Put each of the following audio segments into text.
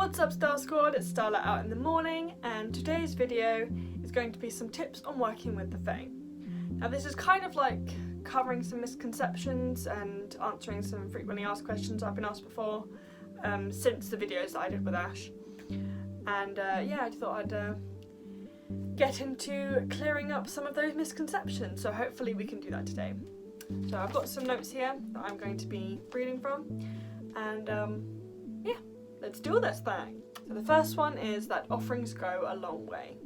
What's up Star Squad, it's Starlight out in the morning, and today's video is going to be some tips on working with the Fae. Now this is kind of like covering some misconceptions and answering some frequently asked questions I've been asked before since the videos that I did with Ash. And yeah, I thought I'd get into clearing up some of those misconceptions, so hopefully we can do that today. So I've got some notes here that I'm going to be reading from, and yeah, let's do this thing. So the first one is that offerings go a long way,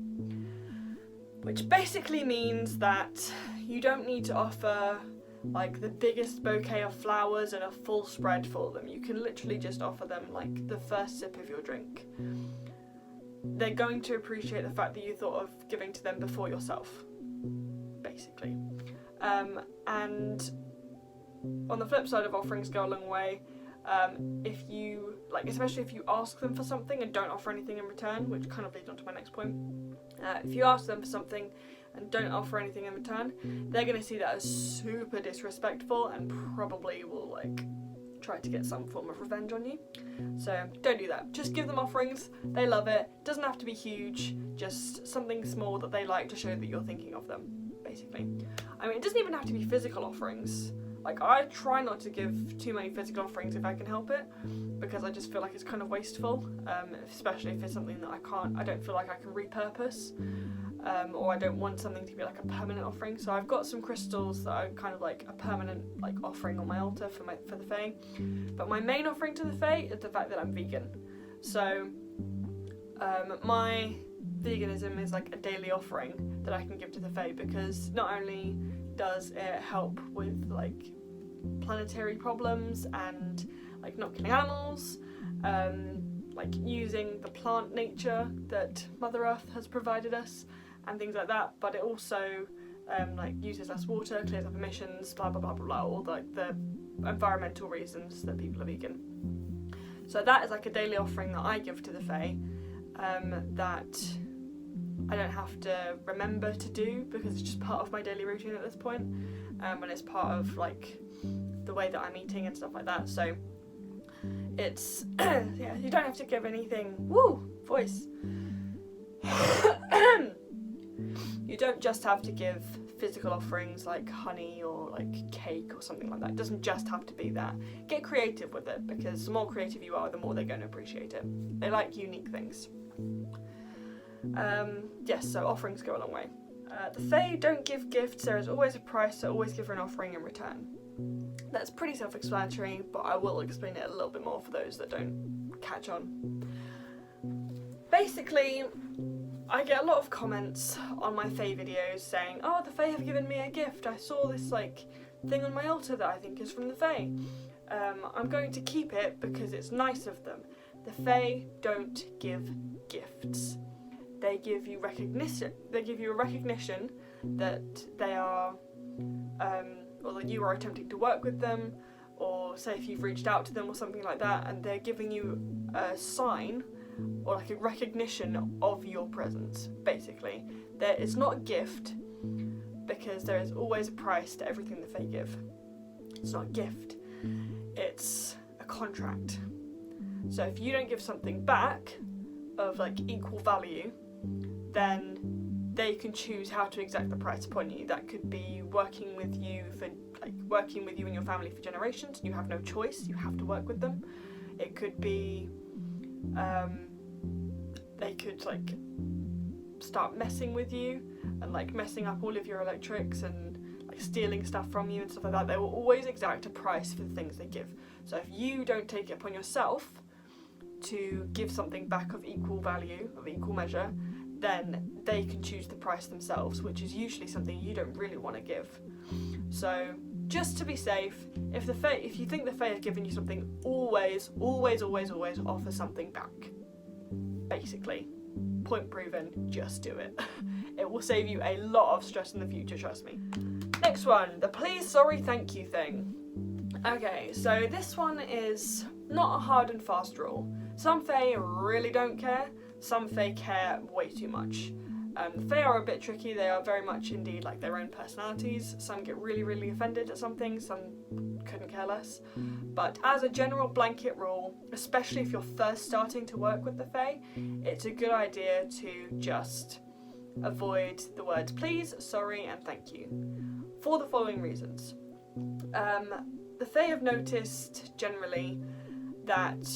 which basically means that you don't need to offer like the biggest bouquet of flowers and a full spread for them. You can literally just offer them like the first sip of your drink. They're going to appreciate the fact that you thought of giving to them before yourself, basically. And on the flip side of offerings go a long way, if you, like, especially if you ask them for something and don't offer anything in return, which kind of leads on to my next point. If you ask them for something and don't offer anything in return, they're going to see that as super disrespectful and probably will, like, try to get some form of revenge on you. So don't do that. Just give them offerings. They love it. Doesn't have to be huge, just something small that they like to show that you're thinking of them, basically. I mean, it doesn't even have to be physical offerings. Like, I try not to give too many physical offerings if I can help it, because I just feel like it's kind of wasteful, especially if it's something that I don't feel like I can repurpose, or I don't want something to be like a permanent offering. So I've got some crystals that are kind of like a permanent like offering on my altar for the Fae, but my main offering to the Fae is the fact that I'm vegan. So my veganism is like a daily offering that I can give to the Fae, because not only does it help with like planetary problems and like not killing animals, like using the plant nature that Mother Earth has provided us and things like that, but it also like uses less water, clears up emissions, blah blah blah blah blah, all like the environmental reasons that people are vegan. So that is like a daily offering that I give to the Fae, that I don't have to remember to do because it's just part of my daily routine at this point, and it's part of like the way that I'm eating and stuff like that. So it's yeah, you don't have to give anything. Woo, voice. You don't just have to give physical offerings like honey or like cake or something like that. It doesn't just have to be that. Get creative with it, because the more creative you are, the more they're going to appreciate it. They like unique things. Yes, so offerings go a long way. The Fae don't give gifts. There is always a price, so always give her an offering in return. That's pretty self-explanatory, but I will explain it a little bit more for those that don't catch on. Basically, I get a lot of comments on my Fae videos saying, oh, the Fae have given me a gift. I saw this like thing on my altar that I think is from the Fae. I'm going to keep it because it's nice of them. The Fae don't give gifts. They give you recognition. They give you a recognition that they are, or that you are attempting to work with them, or say if you've reached out to them or something like that, and they're giving you a sign or like a recognition of your presence, basically. It's not a gift, because there is always a price to everything the Fae give. It's not a gift, it's a contract. So if you don't give something back of like equal value, then they can choose how to exact the price upon you. That could be working with you and your family for generations, and you have no choice, you have to work with them. It could be they could like start messing with you and like messing up all of your electrics and like stealing stuff from you and stuff like that. They will always exact a price for the things they give. So if you don't take it upon yourself to give something back of equal value, of equal measure, then they can choose the price themselves, which is usually something you don't really want to give. So just to be safe, if you think the Fae have given you something, always offer something back. Basically, point proven, just do it. It will save you a lot of stress in the future, trust me. Next one, the please, sorry, thank you thing. Okay, so this one is not a hard and fast rule. Some Fae really don't care, some Fae care way too much. The Fae are a bit tricky. They are very much indeed like their own personalities. Some get really, really offended at something, some couldn't care less. But as a general blanket rule, especially if you're first starting to work with the Fae, it's a good idea to just avoid the words please, sorry, and thank you, for the following reasons. The Fae have noticed generally that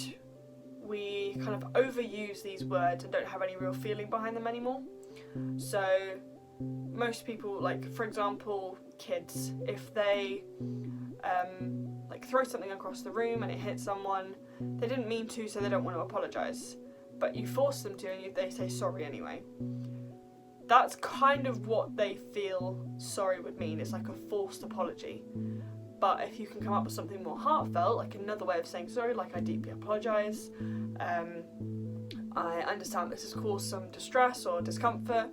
we kind of overuse these words and don't have any real feeling behind them anymore. So most people, like for example kids, if they like throw something across the room and it hits someone, they didn't mean to, so they don't want to apologise, but you force them to and they say sorry anyway. That's kind of what they feel sorry would mean. It's like a forced apology. But if you can come up with something more heartfelt, like another way of saying sorry, like I deeply apologise, I understand this has caused some distress or discomfort,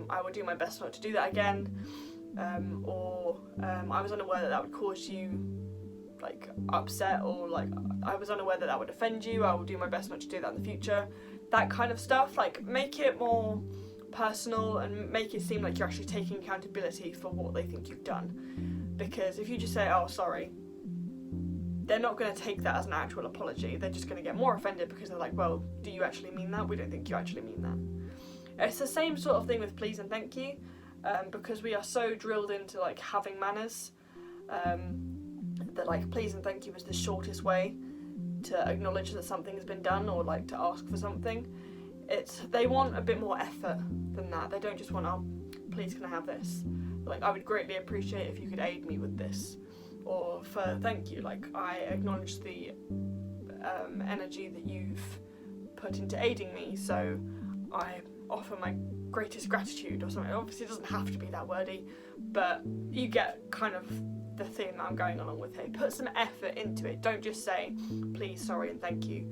I will do my best not to do that again, or I was unaware that would cause you like upset, or like I was unaware that would offend you, I will do my best not to do that in the future. That kind of stuff, like make it more personal and make it seem like you're actually taking accountability for what they think you've done. Because if you just say, oh, sorry, they're not going to take that as an actual apology. They're just going to get more offended because they're like, well, do you actually mean that? We don't think you actually mean that. It's the same sort of thing with please and thank you, because we are so drilled into like having manners, that like please and thank you is the shortest way to acknowledge that something has been done or like to ask for something. They want a bit more effort than that. They don't just want, oh, please can I have this? Like, I would greatly appreciate if you could aid me with this. Or for thank you, like, I acknowledge the energy that you've put into aiding me, so I offer my greatest gratitude or something. Obviously it doesn't have to be that wordy, but you get kind of the theme that I'm going along with here. Put some effort into it. Don't just say please, sorry and thank you.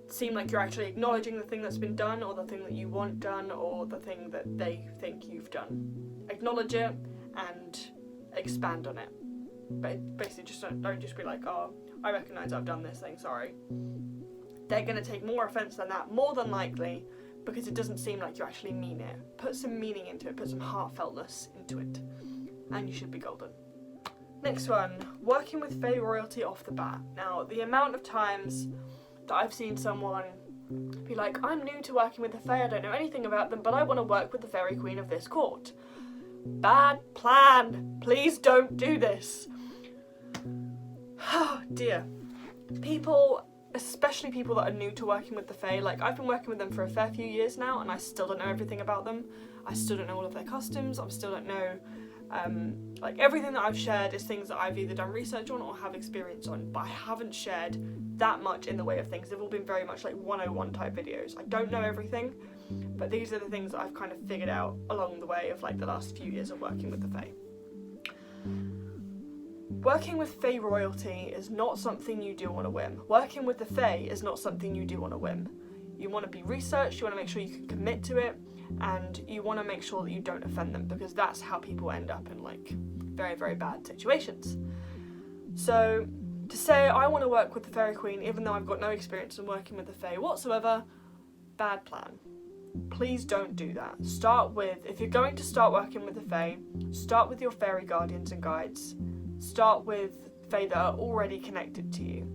Seem like you're actually acknowledging the thing that's been done, or the thing that you want done, or the thing that they think you've done. Acknowledge it and expand on it. But basically just don't just be like, oh, I recognise I've done this thing, sorry. They're going to take more offence than that, more than likely, because it doesn't seem like you actually mean it. Put some meaning into it, put some heartfeltness into it, and you should be golden. Next one, working with Fae royalty off the bat. Now, the amount of times that I've seen someone be like, I'm new to working with the Fae, I don't know anything about them, but I want to work with the fairy queen of this court. Bad plan. Please don't do this. Oh dear. People, especially people that are new to working with the Fae, like I've been working with them for a fair few years now and I still don't know everything about them. I still don't know all of their customs, I still don't know, like everything that I've shared is things that I've either done research on or have experience on, but I haven't shared that much in the way of things. They've all been very much like 101 type videos. I don't know everything, but these are the things that I've kind of figured out along the way of like the last few years of working with the Fae. Working with Fae royalty is not something you do on a whim. Working with the Fae is not something you do on a whim. You want to be researched, you want to make sure you can commit to it, and you want to make sure that you don't offend them, because that's how people end up in like very, very bad situations. So to say I want to work with the Fairy Queen even though I've got no experience in working with the Fae whatsoever, bad plan. Please don't do that. Start with, if you're going to start working with the Fae, start with your fairy guardians and guides. Start with Fae that are already connected to you.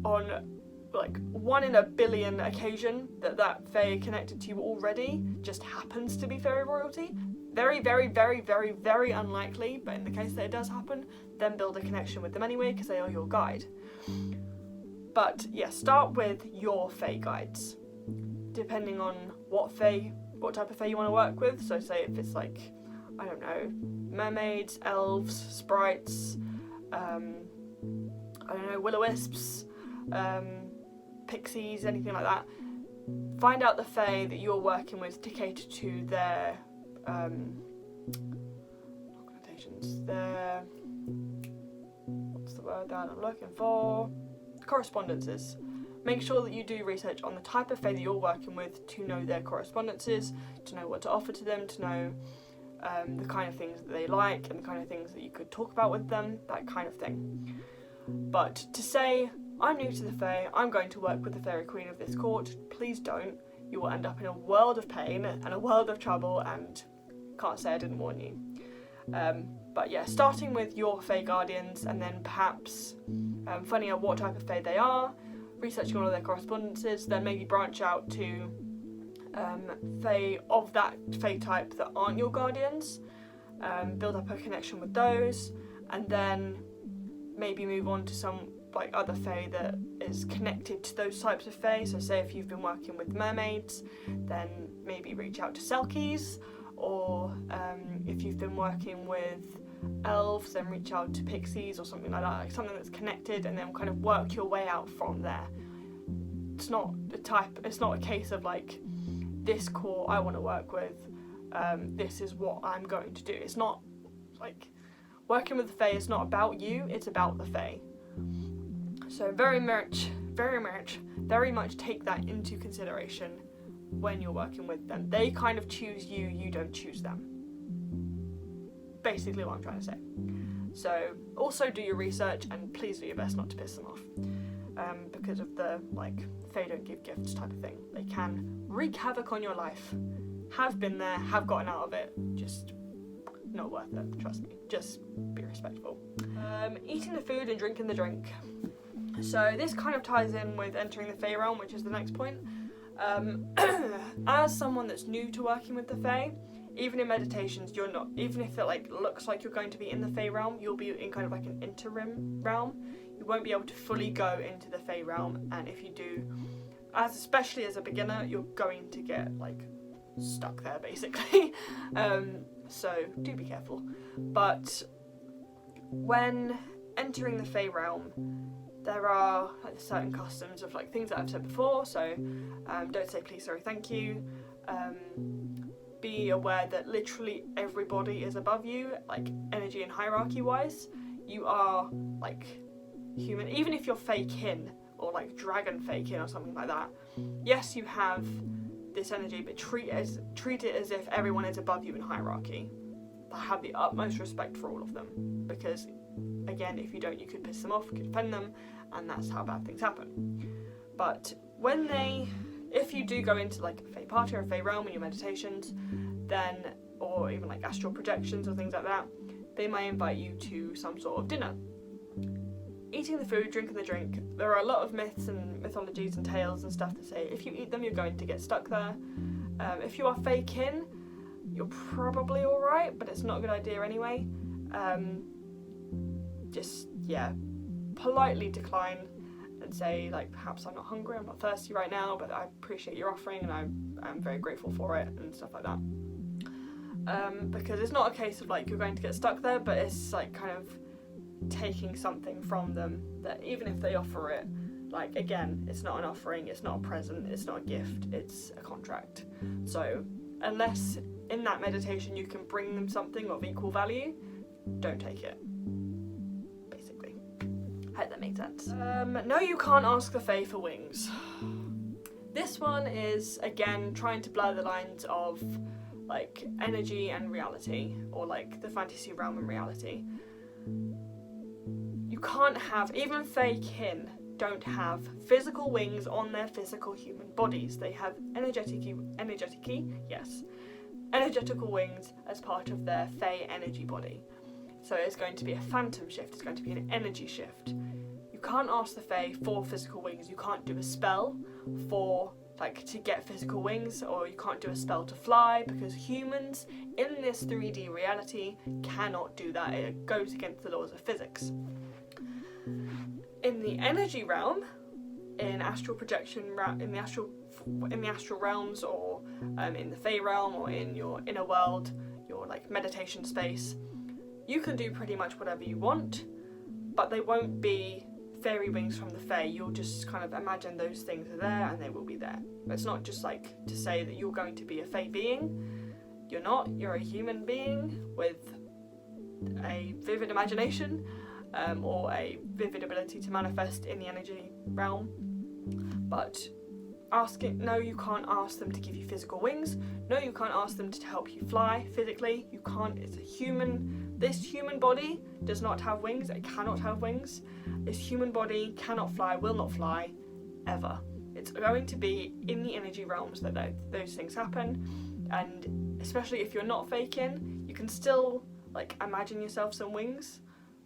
On like 1 in a billion occasion that Fae connected to you already just happens to be fairy royalty. Very, very, very, very, very unlikely, but in the case that it does happen, then build a connection with them anyway because they are your guide. But yeah, start with your Fae guides, depending on what type of Fae you want to work with. So say if it's like, I don't know, mermaids, elves, sprites, I don't know, will-o-wisps, pixies, anything like that. Find out the Fae that you're working with to cater to their what's the word that I'm looking for? Correspondences. Make sure that you do research on the type of Fae that you're working with to know their correspondences, to know what to offer to them, to know the kind of things that they like and the kind of things that you could talk about with them, that kind of thing. But to say, I'm new to the Fae, I'm going to work with the Fairy Queen of this court, please don't. you will end up in a world of pain and a world of trouble, and can't say I didn't warn you. But yeah, starting with your Fae guardians, and then perhaps finding out what type of Fae they are, researching all of their correspondences, then maybe branch out to Fae of that Fae type that aren't your guardians, build up a connection with those, and then maybe move on to some like other Fae that is connected to those types of Fae. So say if you've been working with mermaids, then maybe reach out to Selkies, or if you've been working with elves, then reach out to pixies or something like that, like something that's connected, and then kind of work your way out from there. It's not a case of like, this core I want to work with, this is what I'm going to do. It's not like, working with the Fae is not about you, it's about the Fae. So very much take that into consideration when you're working with them. They kind of choose you, you don't choose them. Basically what I'm trying to say. So also do your research, and please do your best not to piss them off. Because of the like Fae don't give gifts type of thing. They can wreak havoc on your life. Have been there, have gotten out of it. Just not worth it, trust me. Just be respectful. Eating the food and drinking the drink. So this kind of ties in with entering the Fae realm, which is the next point. As someone that's new to working with the Fae, even in meditations, you're not, even if it like looks like you're going to be in the Fae realm, you'll be in kind of like an interim realm. You won't be able to fully go into the Fae realm, and if you do, especially as a beginner, you're going to get like stuck there basically. So do be careful. But when entering the Fae realm, there are like certain customs of like things that I've said before. So don't say please, sorry, thank you. Be aware that literally everybody is above you, like energy and hierarchy wise. You are like human, even if you're Fae kin or like dragon Fae kin or something like that. Yes, you have this energy, but treat it as if everyone is above you in hierarchy. I have the utmost respect for all of them, because again, if you don't, you could piss them off, you could offend them, and that's how bad things happen. But if you do go into like a Fae party or a Fae realm in your meditations, then, or even like astral projections or things like that, they may invite you to some sort of dinner. Eating the food, drinking the drink, there are a lot of myths and mythologies and tales and stuff that say if you eat them, you're going to get stuck there. If you are Fae kin, you're probably alright, but it's not a good idea anyway. Just, yeah, politely decline and say, like, perhaps I'm not hungry, I'm not thirsty right now, but I appreciate your offering and I'm very grateful for it and stuff like that. Because it's not a case of like you're going to get stuck there, but it's like kind of taking something from them that even if they offer it, like again, it's not an offering, it's not a present, it's not a gift, it's a contract. So unless in that meditation you can bring them something of equal value, don't take it. Basically. I hope that makes sense. No, you can't ask the Fae for wings. This one is again trying to blur the lines of like energy and reality, or like the fantasy realm and reality. You can't have, even Fae kin don't have physical wings on their physical human bodies. They have energetical wings as part of their Fae energy body. So it's going to be a phantom shift, it's going to be an energy shift. You can't ask the Fae for physical wings, you can't do a spell for like to get physical wings, or you can't do a spell to fly, because humans in this 3D reality cannot do that. It goes against the laws of physics. In the energy realm, in astral projection, in the astral realms, or in the Fae realm, or in your inner world, your like meditation space, you can do pretty much whatever you want, but they won't be fairy wings from the Fae. You'll just kind of imagine those things are there and they will be there. It's not just like to say that you're going to be a Fae being. You're not. You're a human being with a vivid imagination, or a vivid ability to manifest in the energy realm. But no, you can't ask them to give you physical wings. No, you can't ask them to help you fly physically. You can't. It's a human. This human body does not have wings. It cannot have wings. This human body cannot fly, will not fly, ever. it's going to be in the energy realms that those things happen. And especially if you're not faking, you can still like imagine yourself some wings,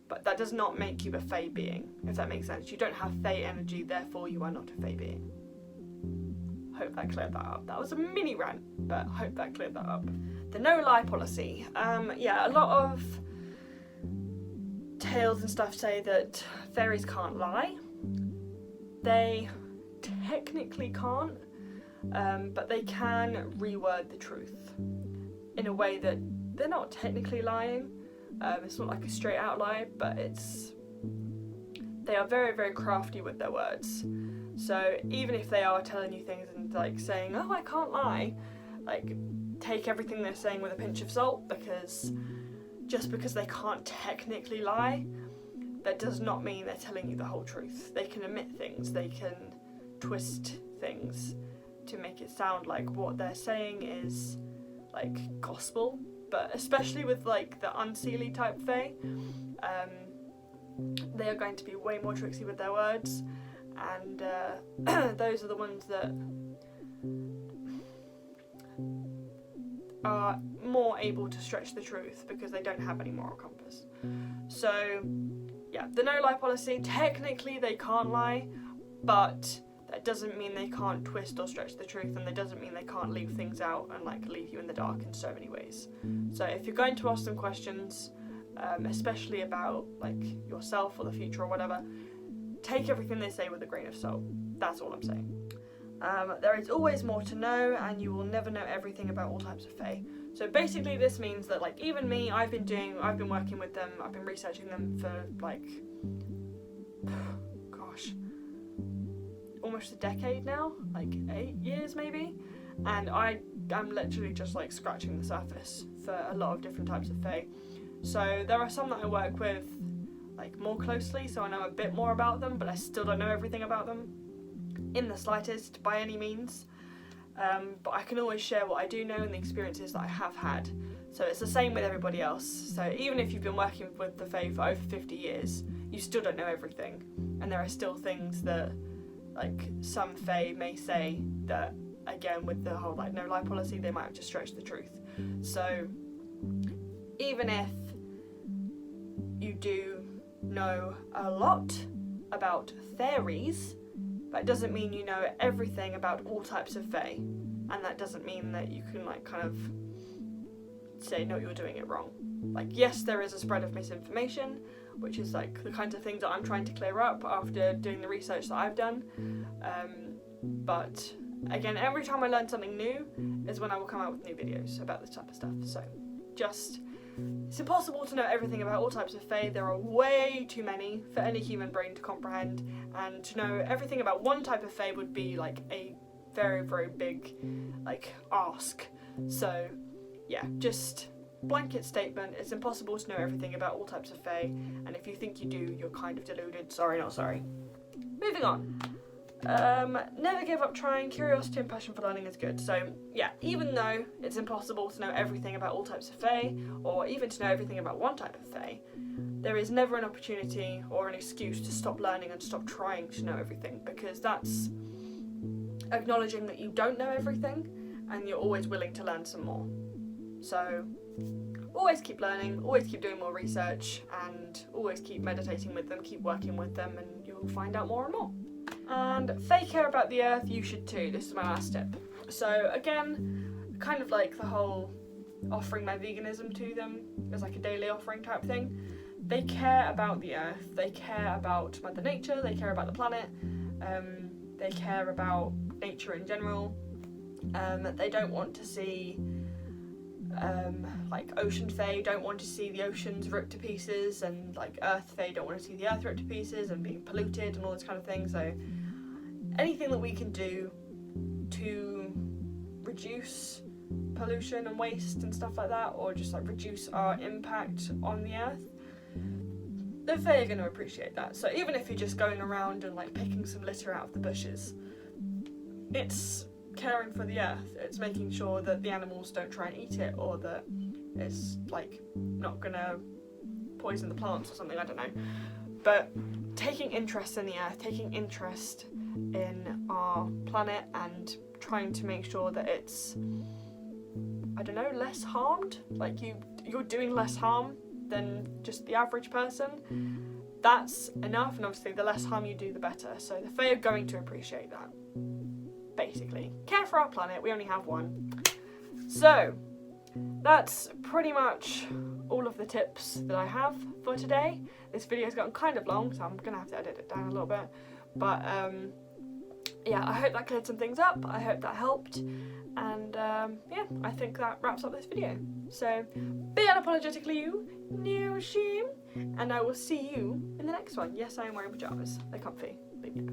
but that does not make you a Fae being, if that makes sense. You don't have Fae energy, therefore you are not a Fae being. Hope that cleared that up. That was a mini rant, but hope that cleared that up. The no lie policy. Yeah, a lot of tales and stuff say that fairies can't lie. They technically can't, but they can reword the truth in a way that they're not technically lying. It's not like a straight out lie, but they are very, very crafty with their words. So even if they are telling you things and like saying, oh, I can't lie, like take everything they're saying with a pinch of salt, because just because they can't technically lie, that does not mean they're telling you the whole truth. They can omit things, they can twist things to make it sound like what they're saying is like gospel. But especially with like the unseelie type Fae, they are going to be way more tricksy with their words, and those are the ones that are more able to stretch the truth because they don't have any moral compass. So yeah, the no lie policy, technically they can't lie, but that doesn't mean they can't twist or stretch the truth, and that doesn't mean they can't leave things out and like leave you in the dark in so many ways. So if you're going to ask them questions, especially about like yourself or the future or whatever, take everything they say with a grain of salt. That's all I'm saying. There is always more to know, and you will never know everything about all types of Fae. So basically this means that like even me, I've been working with them, I've been researching them for like, gosh, almost a decade now, like 8 years maybe, and I'm literally just like scratching the surface for a lot of different types of Fae. So there are some that I work with like more closely, so I know a bit more about them, but I still don't know everything about them in the slightest by any means. But I can always share what I do know and the experiences that I have had. So it's the same with everybody else. So even if you've been working with the Fae for over 50 years, you still don't know everything, and there are still things that like some Fae may say that, again, with the whole like no lie policy, they might have just stretched the truth. So even if you do know a lot about fairies, that doesn't mean you know everything about all types of Fae, and that doesn't mean that you can like kind of say no, you're doing it wrong. Like yes, there is a spread of misinformation, which is like the kinds of things that I'm trying to clear up after doing the research that I've done. But again, every time I learn something new is when I will come out with new videos about this type of stuff. So it's impossible to know everything about all types of Fae. There are way too many for any human brain to comprehend, and to know everything about one type of Fae would be like a very, very big like ask. So yeah, just blanket statement, it's impossible to know everything about all types of Fae, and if you think you do, you're kind of deluded. Sorry, not sorry. Moving on. Never give up trying. Curiosity and passion for learning is good. So yeah, even though it's impossible to know everything about all types of Fae, or even to know everything about one type of Fae, there is never an opportunity or an excuse to stop learning and stop trying to know everything, because that's acknowledging that you don't know everything and you're always willing to learn some more. So always keep learning, always keep doing more research, and always keep meditating with them, keep working with them, and you'll find out more and more. And Fae care about the earth, you should too. This is my last tip. So again, kind of like the whole offering my veganism to them as like a daily offering type thing. They care about the earth, they care about Mother Nature, they care about the planet, they care about nature in general. They don't want to see like ocean Fae don't want to see the oceans ripped to pieces, and like earth Fae don't want to see the earth ripped to pieces and being polluted and all this kind of thing. So anything that we can do to reduce pollution and waste and stuff like that, or just like reduce our impact on the earth, the Fae are going to appreciate that. So even if you're just going around and like picking some litter out of the bushes, it's caring for the earth. It's making sure that the animals don't try and eat it, or that it's like not gonna poison the plants or something, I don't know. But taking interest in the earth, taking interest in our planet, and trying to make sure that it's, I don't know, less harmed. Like you're doing less harm than just the average person. That's enough, and obviously the less harm you do, the better. So the Fae are going to appreciate that. Basically, care for our planet. We only have one. So that's pretty much all of the tips that I have for today. This video's gotten kind of long, so I'm gonna have to edit it down a little bit. But yeah, I hope that cleared some things up. I hope that helped. And yeah, I think that wraps up this video. So be unapologetically you, no shame, and I will see you in the next one. Yes, I am wearing pyjamas. They're comfy, but yeah.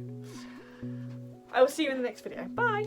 I will see you in the next video. Bye!